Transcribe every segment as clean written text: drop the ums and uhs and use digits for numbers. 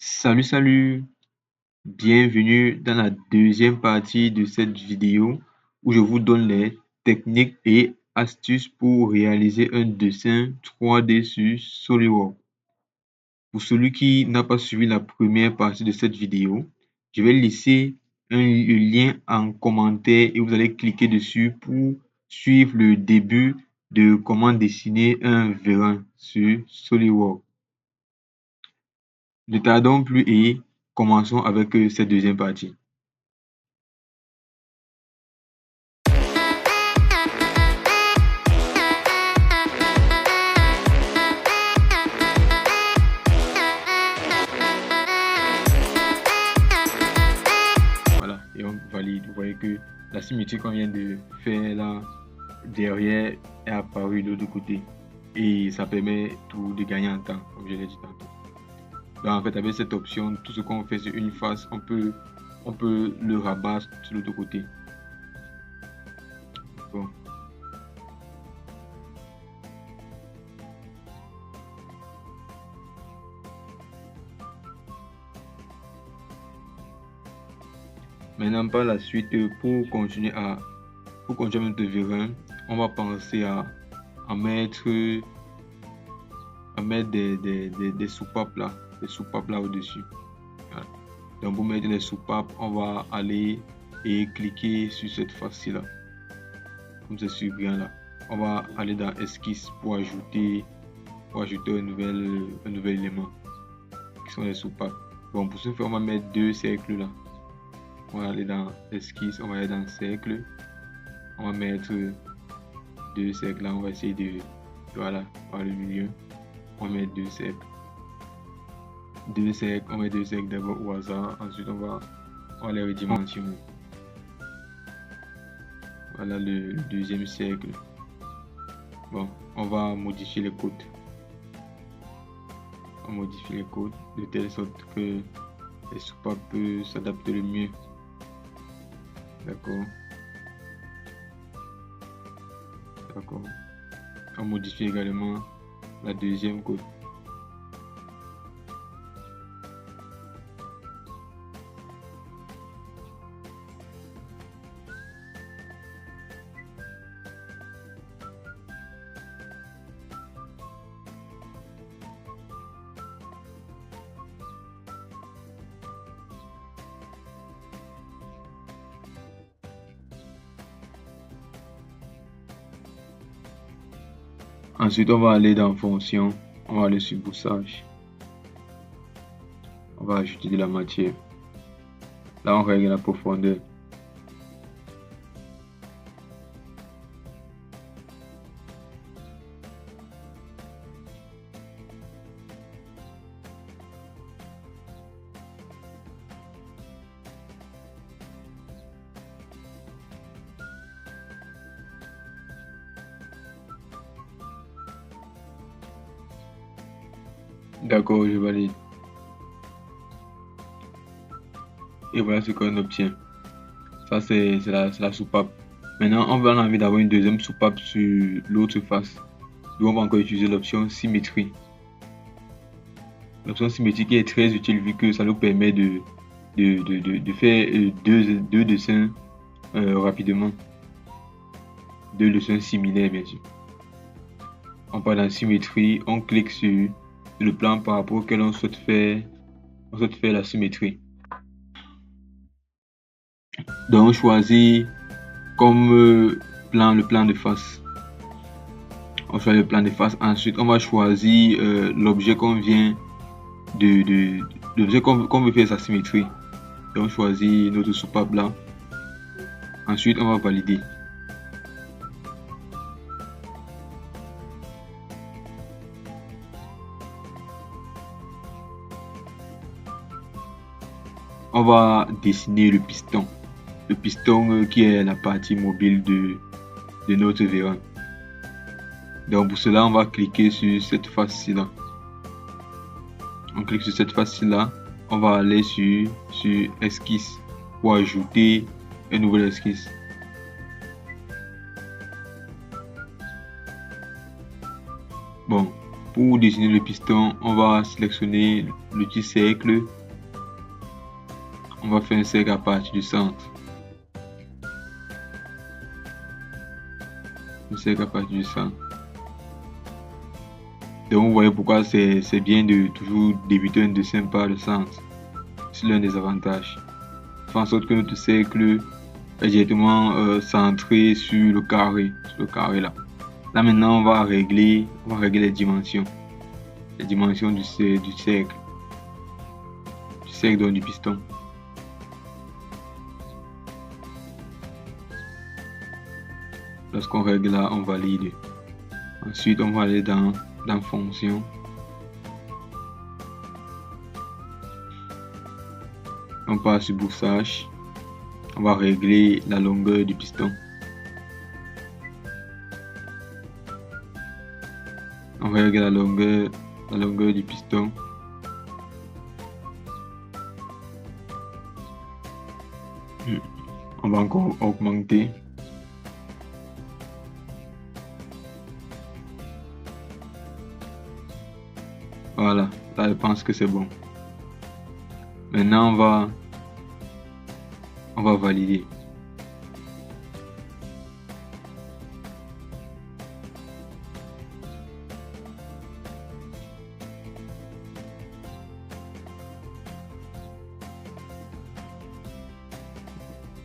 Salut, bienvenue dans la deuxième partie de cette vidéo où je vous donne les techniques et astuces pour réaliser un dessin 3D sur SolidWorks. Pour celui qui n'a pas suivi la première partie de cette vidéo, je vais laisser le lien en commentaire et vous allez cliquer dessus pour suivre le début de comment dessiner un vérin sur SolidWorks. Ne tardons plus et commençons avec cette deuxième partie. Voilà, et on valide. Vous voyez que la symétrie qu'on vient de faire là, derrière, est apparue de l'autre côté. Et ça permet tout de gagner en temps, comme je l'ai dit tantôt. Donc en fait, avec cette option, tout ce qu'on fait sur une face, on peut le rabattre sur l'autre côté. Bon. Maintenant, par la suite, pour continuer notre vérin, on va penser à mettre des soupapes là, au-dessus. Voilà. Donc pour mettre les soupapes, on va aller et cliquer sur cette face là, comme c'est sur bien là. On va aller dans esquisse pour ajouter un nouvel élément qui sont les soupapes. Bon, pour ce faire, on va mettre deux cercles là. On va aller dans esquisse, on va aller dans cercle. On va mettre deux cercles là. On va essayer de, voilà, par le milieu. On va mettre deux cercles. On met deux cercles d'abord au hasard. Ensuite, on va les redimensionner. Voilà le deuxième cercle. Bon, on va modifier les côtes. On modifie les côtes de telle sorte que les soupapes peuvent s'adapter le mieux. D'accord. On modifie également la deuxième côte. Ensuite, on va aller dans fonction, on va aller sur boussage. On va ajouter de la matière. Là, on règle la profondeur. D'accord, je valide. Et voilà ce qu'on obtient. Ça, c'est la soupape. Maintenant, on va envie d'avoir une deuxième soupape sur l'autre face. Donc, on va encore utiliser l'option symétrie. L'option symétrie qui est très utile vu que ça nous permet de faire deux dessins rapidement. Deux dessins similaires, bien sûr. On part dans symétrie, on clique sur le plan par rapport auquel on souhaite faire la symétrie. Donc on choisit comme plan le plan de face. On choisit le plan de face. Ensuite, on va choisir l'objet qu'on vient l'objet qu'on veut faire sa symétrie. Donc on choisit notre soupape blanc. Ensuite, on va valider. On va dessiner le piston. Le piston qui est la partie mobile de notre vérin. Donc pour cela, on va cliquer sur cette face-là. On clique sur cette face-là. On va aller sur esquisse pour ajouter un nouvel esquisse. Bon, Pour dessiner le piston, on va sélectionner l'outil cercle. On va faire un cercle à partir du centre. Un cercle à partir du centre. Donc vous voyez pourquoi c'est bien de toujours débuter un dessin par le centre. C'est l'un des avantages. Faire en sorte que notre cercle est directement centré sur le carré là. Là maintenant on va régler les dimensions. Les dimensions du cercle. Du cercle donc du piston. Lorsqu'on règle là, on valide. Ensuite on va aller dans fonction. On passe sur boussage. On va régler la longueur du piston. On règle la longueur du piston. On va encore augmenter. Voilà, là je pense que c'est bon. Maintenant on va valider.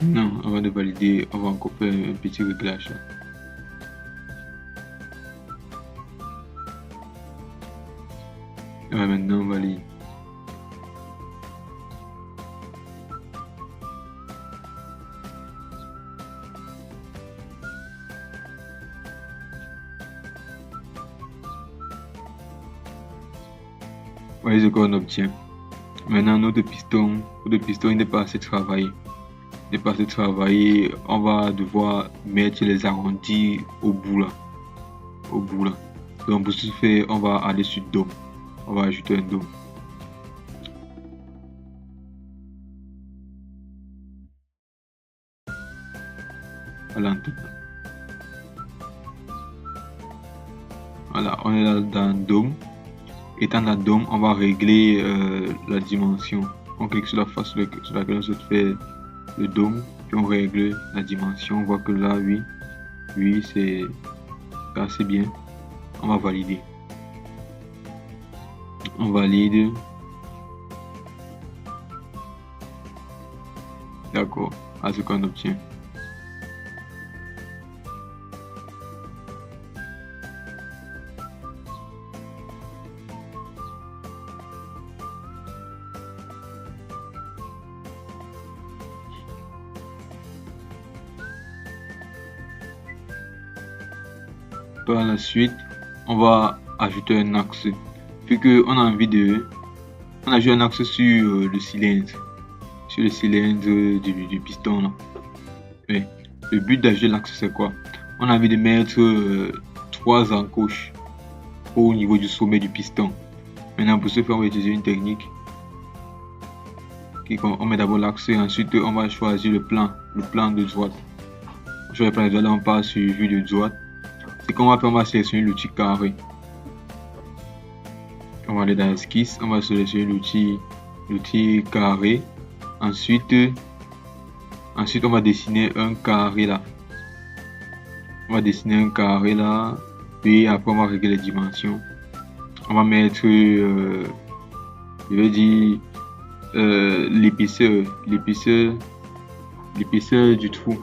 Non, avant de valider, on va encore faire un petit réglage là. Ouais, maintenant on valide. Voyez ce qu'on obtient. Maintenant notre piston il n'est pas assez travaillé. On va devoir mettre les arrondis au bout là. Donc pour ce faire, on va aller sur dôme. On va ajouter un dôme. Voilà, on est là dans dôme. Étant dans dôme, on va régler la dimension. On clique sur la face sur laquelle on souhaite faire le dôme, puis on règle la dimension. On voit que là, oui, c'est assez bien. On va valider. On valide. D'accord, à ce qu'on obtient. Par la suite, on va ajouter un axe. Vu qu'on a envie on ajoute un axe sur le cylindre. Sur le cylindre du piston là. Mais le but d'ajouter l'axe c'est quoi? On a envie de mettre 3 encoches au niveau du sommet du piston. Maintenant pour ce faire, on va utiliser une technique. On met d'abord l'axe et ensuite on va choisir le plan de droite. On choisit le plan de droite, là on passe sur vue de droite. Ce qu'on va faire, on va sélectionner l'outil carré. On va aller dans esquisse, on va sélectionner l'outil carré. Ensuite on va dessiner un carré là. Puis après on va régler les dimensions. On va mettre je vais dire l'épaisseur du trou.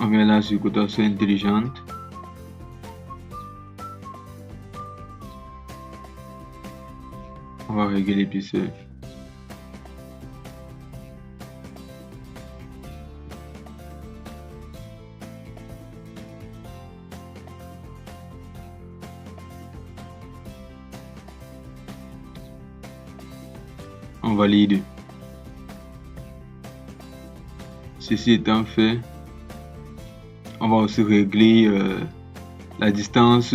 On vient là sur cotation intelligente. On va régler l'épaisseur. On valide. Ceci étant fait, on va aussi régler la distance.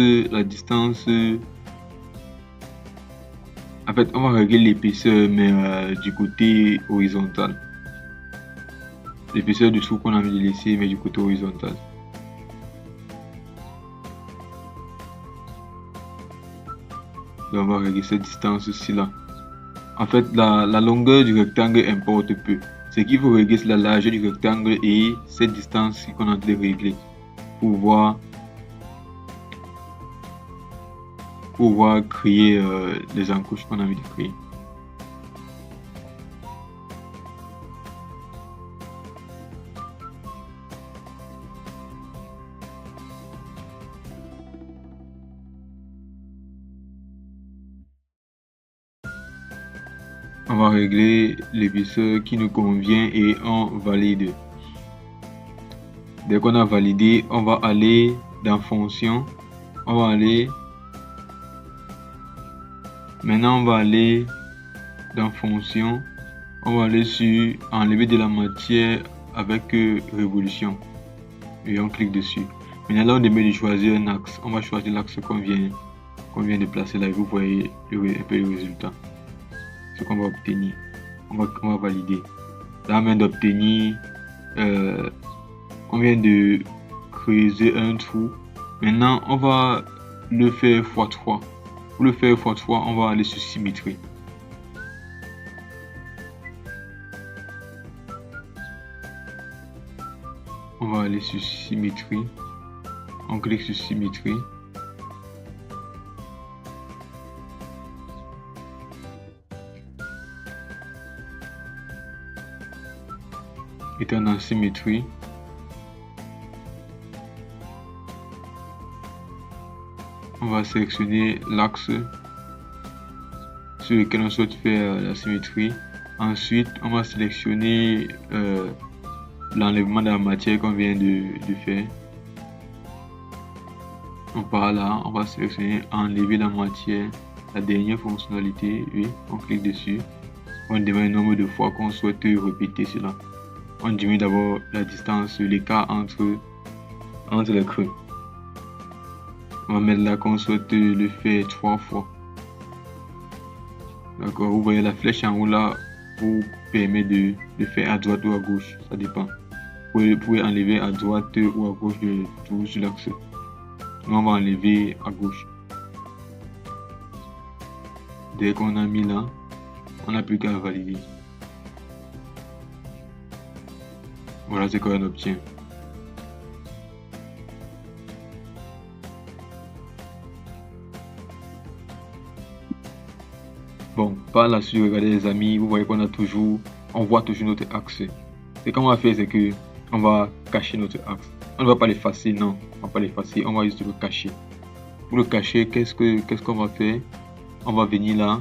En fait, on va régler l'épaisseur, mais du côté horizontal. l'épaisseur du trou qu'on a envie de laisser, mais du côté horizontal. Donc on va régler cette distance-ci là. En fait, la longueur du rectangle importe peu. Ce qu'il faut régler, c'est la largeur du rectangle et cette distance qu'on est en train de régler pour pouvoir créer les encouches qu'on a envie de créer. On va régler l'épaisseur qui nous convient et on valide. Dès qu'on a validé, on va aller dans fonction. On va aller. Maintenant, on va aller dans fonction. On va aller sur enlever de la matière avec révolution. Et on clique dessus. Maintenant, là, on demande de choisir un axe. On va choisir l'axe qu'on vient de placer là. Et vous voyez un peu le résultat. Ce qu'on va obtenir. On va valider. Là, on vient d'obtenir. On vient de creuser un trou. Maintenant, on va le faire x3. Pour le faire x3, on va aller sur symétrie. On va aller sur symétrie. On clique sur symétrie. Étant dans symétrie, on va sélectionner l'axe sur lequel on souhaite faire la symétrie. Ensuite, on va sélectionner l'enlèvement de la matière qu'on vient de faire. On part là, on va sélectionner enlever la matière, la dernière fonctionnalité, oui, on clique dessus. On demande le nombre de fois qu'on souhaite répéter cela. On diminue d'abord la distance, l'écart entre les creux. On va mettre là qu'on souhaite le faire 3 fois. D'accord, vous voyez la flèche en haut là vous permet de faire à droite ou à gauche, ça dépend. Vous pouvez enlever à droite ou à gauche de tout sur l'axe. On va enlever à gauche. Dès qu'on a mis là, on n'a plus qu'à valider. Voilà ce qu'on obtient. Bon, par la suite, regardez les amis, vous voyez qu'on on voit toujours notre axe. Ce qu'on va faire, c'est que on va cacher notre axe. On ne va pas l'effacer, non, on va pas l'effacer, on va juste le cacher. Pour le cacher, qu'est-ce qu'on va faire? On va venir là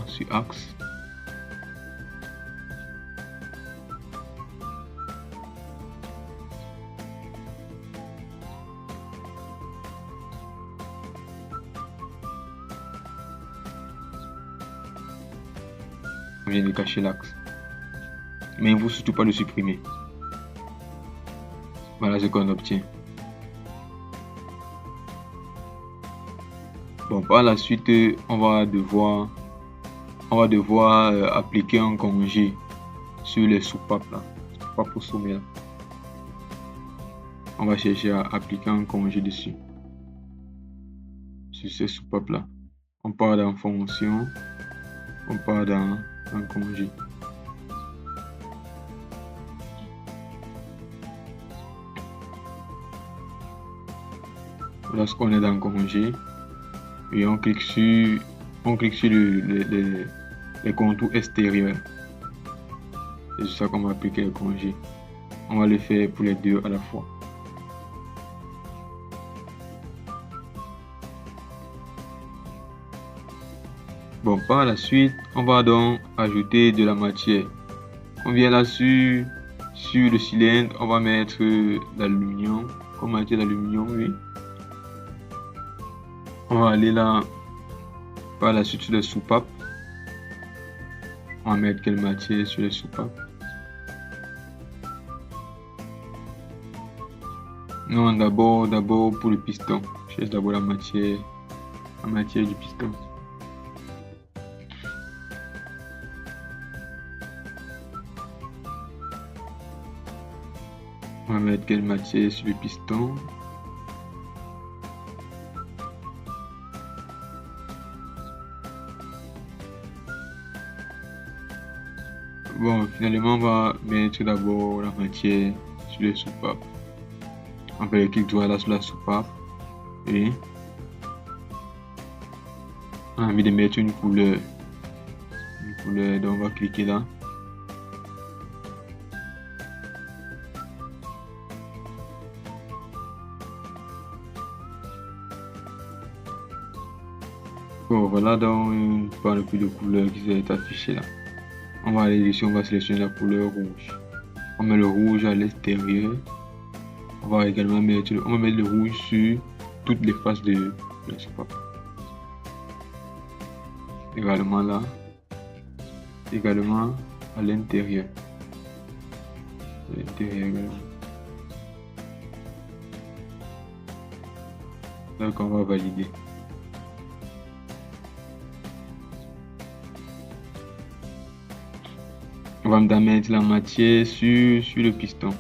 sur axe. On vient de cacher l'axe. Mais il ne faut surtout pas le supprimer. Voilà ce qu'on obtient. Bon, par la suite, on va devoir appliquer un congé sur les soupapes là. Soupapes au sommet là. On va chercher à appliquer un congé dessus. Sur ces soupapes là. On part dans fonction. On part dans un congé. Lorsqu'on est dans congé, et on clique sur les contours extérieurs. C'est ça qu'on va appliquer le congé. On va le faire pour les deux à la fois. Bon, par la suite, on va donc ajouter de la matière. On vient là sur le cylindre, on va mettre l'aluminium, comme matière d'aluminium, oui. On va aller là, par la suite sur les soupapes. On va mettre quelle matière sur les soupapes? Non, d'abord pour le piston. Je cherche d'abord la matière du piston. va mettre quelle matière sur le piston. Bon, finalement, on va mettre d'abord la matière sur les soupapes. On va cliquer droit là sur la soupape et on a envie de mettre une couleur. Donc on va cliquer là. Bon, voilà donc une panoplie de couleurs qui est affichée là. On va aller ici, on va sélectionner la couleur rouge. On met le rouge à l'extérieur. On va également mettre, le rouge sur toutes les faces de la soupape. Également là. Également à l'intérieur. Donc on va valider. On va mettre la matière sur le piston.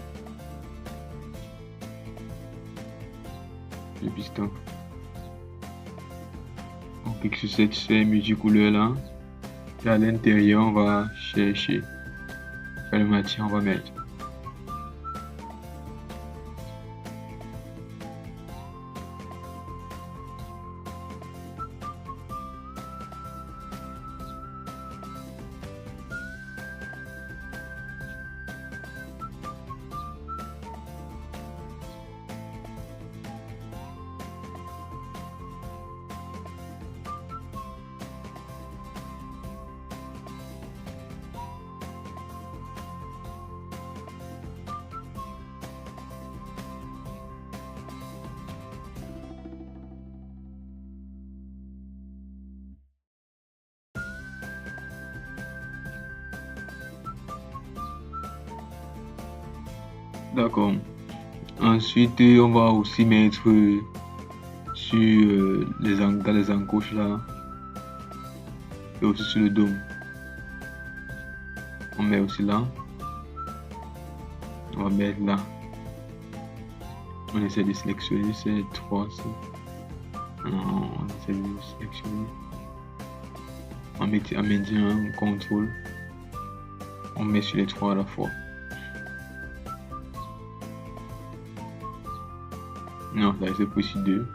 On clique sur cette multicouleur là. Et à l'intérieur, on va chercher quelle matière on va mettre. D'accord. Ensuite, on va aussi mettre sur dans les encoches là et aussi sur le dôme. On met aussi là. On va mettre là. On essaie de sélectionner ces trois. On essaie de sélectionner. On met un contrôle. On met sur les trois à la fois. Non, là c'est pour ici 2.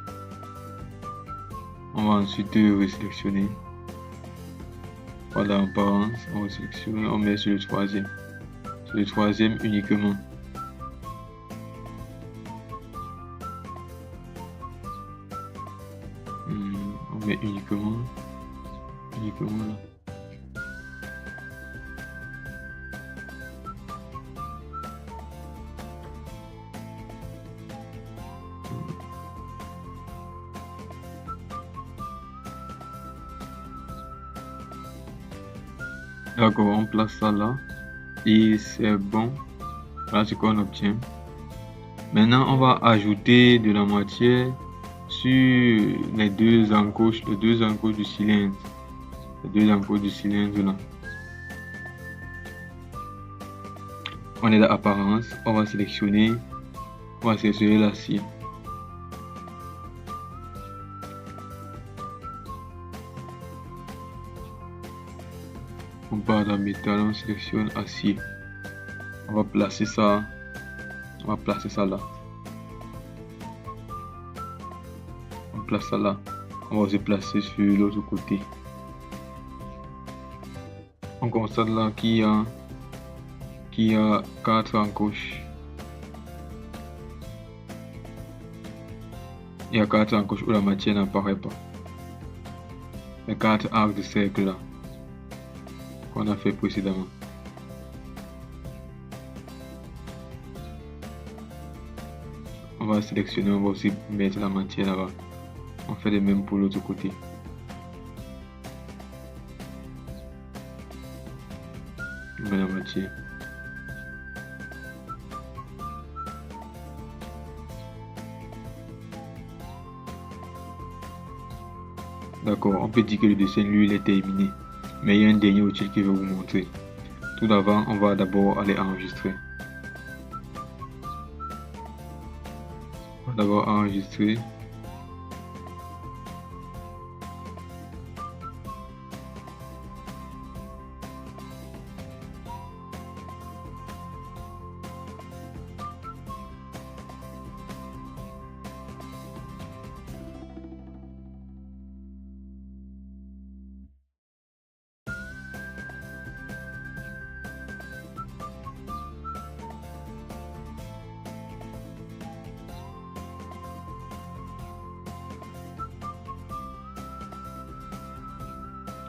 On va ensuite resélectionner. Voilà, apparence, on va sélectionner, on met sur le troisième. Sur le troisième uniquement. On met uniquement là. D'accord, on place ça là et c'est bon. Voilà ce qu'on obtient. Maintenant, on va ajouter de la matière sur les deux encoches du cylindre. Les deux encoches du cylindre là. On est dans apparence, on va sélectionner l'acier. On part dans métal, on sélectionne acier. On va placer ça là. On place ça là. On va se placer sur l'autre côté. On constate là qu'il y a 4 encoches. Il y a 4 encoches où la matière n'apparaît pas. Les 4 arcs de cercle là qu'on a fait précédemment. On va sélectionner, on va aussi mettre la matière là-bas. On fait de même pour l'autre côté. On met la matière. D'accord, on peut dire que le dessin lui il est terminé. Mais il y a un dernier outil que je vais vous montrer. Tout d'abord, on va d'abord aller enregistrer. On va d'abord enregistrer.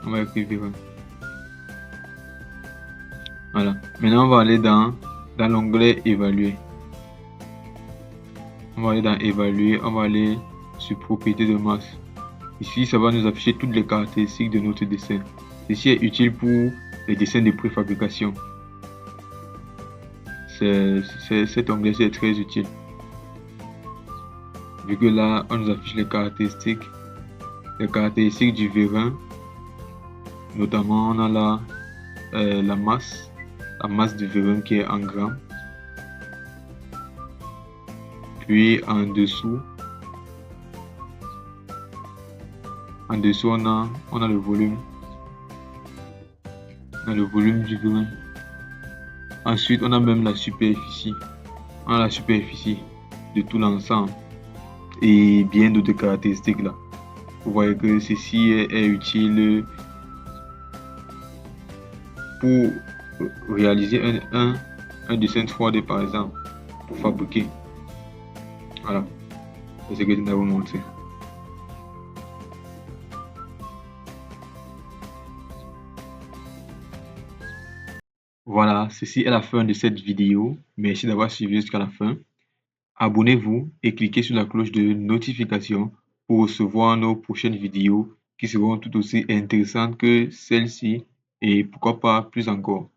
On va écrire Véran. Voilà. Maintenant, on va aller dans l'onglet évaluer. On va aller dans évaluer, on va aller sur propriétés de masse. Ici, ça va nous afficher toutes les caractéristiques de notre dessin. Ceci est utile pour les dessins de préfabrication. Cet onglet est très utile. Vu que là, on nous affiche les caractéristiques du vérin. Notamment, on a là la masse du vérin qui est en grammes. Puis en dessous, on a le volume. On a le volume du vérin. Ensuite, on a même la superficie. On a la superficie de tout l'ensemble et bien d'autres caractéristiques là. Vous voyez que ceci est utile pour réaliser un dessin 3D par exemple, pour fabriquer. Voilà, c'est ce que je vais vous montrer. Voilà, ceci est la fin de cette vidéo. Merci d'avoir suivi jusqu'à la fin. Abonnez-vous et cliquez sur la cloche de notification pour recevoir nos prochaines vidéos qui seront tout aussi intéressantes que celle-ci et pourquoi pas plus encore.